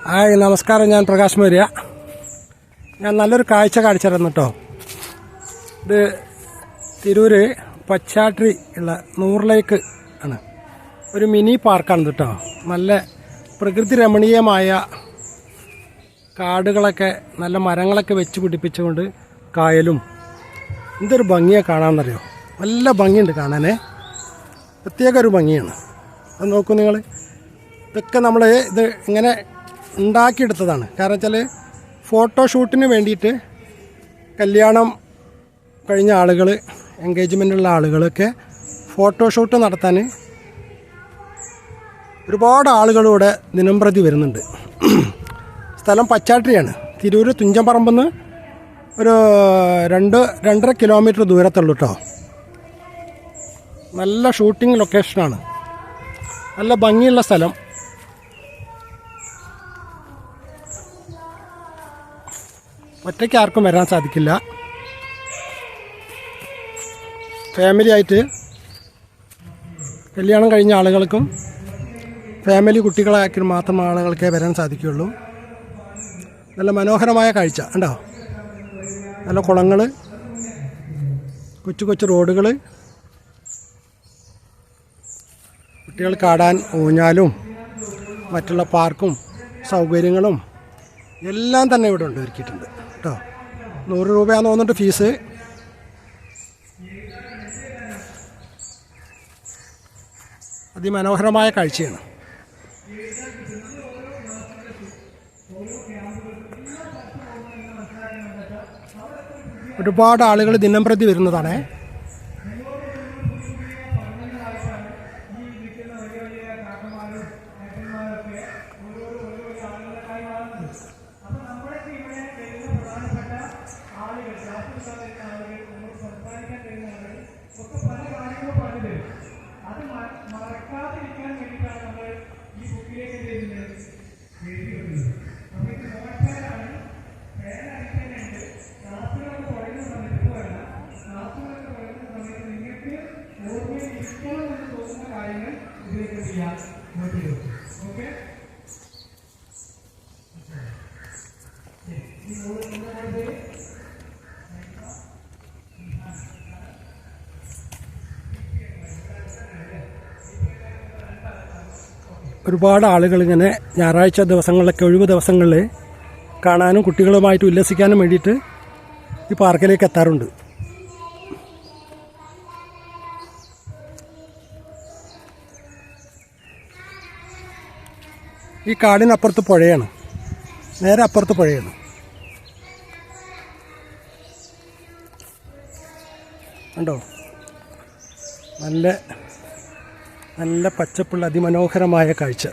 Hi നമസ്കാരം, ഞാൻ പ്രകാശ് മൗര്യ. ഞാൻ നല്ലൊരു കാഴ്ച കാണിച്ചിരുന്നു കേട്ടോ. ഇത് തിരൂര് പച്ചാട്രി ഉള്ള നൂറിലേക്ക് ആണ്. ഒരു മിനി പാർക്കാണ് കേട്ടോ. നല്ല പ്രകൃതി രമണീയമായ കാടുകളൊക്കെ, നല്ല മരങ്ങളൊക്കെ വെച്ച് പിടിപ്പിച്ചുകൊണ്ട് കായലും എന്തൊരു ഭംഗിയാണ് കാണാമെന്നറിയോ. നല്ല ഭംഗിയുണ്ട് കാണാനേ, പ്രത്യേക ഒരു ഭംഗിയാണ്. അത് നോക്കൂ നിങ്ങൾ. ഇതൊക്കെ നമ്മൾ ഇത് ഇങ്ങനെ ഉണ്ടാക്കിയെടുത്തതാണ്. കാരണം വെച്ചാൽ ഫോട്ടോഷൂട്ടിന് വേണ്ടിയിട്ട് കല്യാണം കഴിഞ്ഞ ആളുകൾ, എൻഗേജ്മെൻറ്റുള്ള ആളുകളൊക്കെ ഫോട്ടോഷൂട്ട് നടത്താൻ ഒരുപാട് ആളുകളിവിടെ ദിനംപ്രതി വരുന്നുണ്ട്. സ്ഥലം പച്ചാട്രിയാണ്. തിരൂർ തുഞ്ചൻപറമ്പെന്ന് ഒരു 2-2.5 കിലോമീറ്റർ ദൂരത്തുള്ളൂ കേട്ടോ. നല്ല ഷൂട്ടിംഗ് ലൊക്കേഷനാണ്, നല്ല ഭംഗിയുള്ള സ്ഥലം. ഒറ്റയ്ക്ക് ആർക്കും വരാൻ സാധിക്കില്ല. ഫാമിലി ആയിട്ട് കല്യാണം കഴിഞ്ഞ ആളുകൾക്കും ഫാമിലി കുട്ടികളാക്കി മാത്രം ആളുകൾക്കേ വരാൻ സാധിക്കുകയുള്ളൂ. നല്ല മനോഹരമായ കാഴ്ച ഉണ്ടോ. നല്ല കുളങ്ങൾ, കൊച്ചു കൊച്ചു റോഡുകൾ, കുട്ടികൾക്ക് ആടാൻ ഊഞ്ഞാലും മറ്റുള്ള പാർക്കും സൗകര്യങ്ങളും എല്ലാം തന്നെ ഇവിടെ ഉണ്ട്, ഒരുക്കിയിട്ടുണ്ട് കേട്ടോ. 100 രൂപയാണെന്ന് തോന്നുന്നുണ്ട് ഫീസ്. അതിമനോഹരമായ കാഴ്ചയാണ്. ഒരുപാട് ആളുകൾ ദിനംപ്രതി വരുന്നതാണ്. ഒരുപാട് ആളുകൾ ഇങ്ങനെ ഞായറാഴ്ച ദിവസങ്ങളിലൊക്കെ, ഒഴിവ് ദിവസങ്ങളിൽ കാണാനും കുട്ടികളുമായിട്ട് ഉല്ലസിക്കാനും വേണ്ടിയിട്ട് ഈ പാർക്കിലേക്ക് എത്താറുണ്ട്. ഈ കാടിനപ്പുറത്ത് പുഴയാണ്, നേരെ അപ്പുറത്ത് പുഴയാണ്. കണ്ടോ, നല്ല നല്ല പച്ചപ്പുള്ള അതിമനോഹരമായ കാഴ്ച.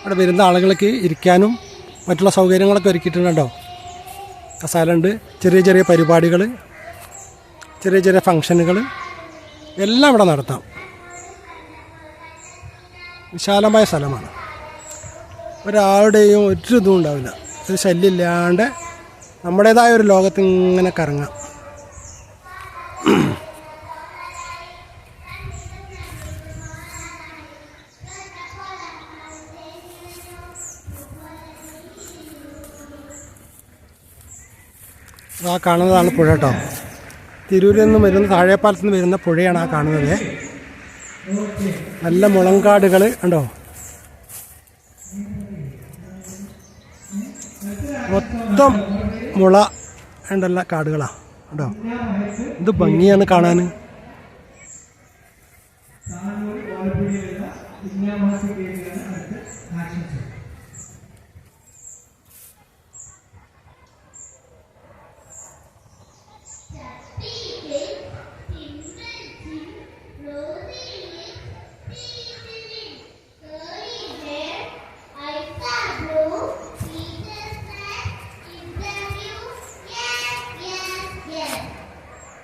അവിടെ വരുന്ന ആളുകൾക്ക് ഇരിക്കാനും മറ്റുള്ള സൗകര്യങ്ങളൊക്കെ ഒരുക്കിയിട്ടുണ്ടോ. കസാലുണ്ട്, ചെറിയ ചെറിയ പരിപാടികൾ, ചെറിയ ചെറിയ ഫംഗ്ഷനുകൾ എല്ലാം ഇവിടെ നടത്താം. വിശാലമായ സ്ഥലമാണ്. ഒരാളുടെയും ഒരു ഇതും ഉണ്ടാവില്ല, ഒരു ശല്യമില്ലാണ്ട് നമ്മുടേതായ ഒരു ലോകത്ത് ഇങ്ങനെ കറങ്ങാം. ആ കാണുന്നതാണ് പുഴ കേട്ടോ. തിരൂരിൽ നിന്ന് വരുന്ന, താഴേപ്പാലത്ത് നിന്ന് വരുന്ന പുഴയാണ് ആ കാണുന്നത്. നല്ല മുളങ്കാടുകൾ ഉണ്ടോ, മൊത്തം മുള ഉണ്ടല്ല കാടുകളാ കേട്ടോ. ഇത് ഭംഗിയാണ് കാണാൻ.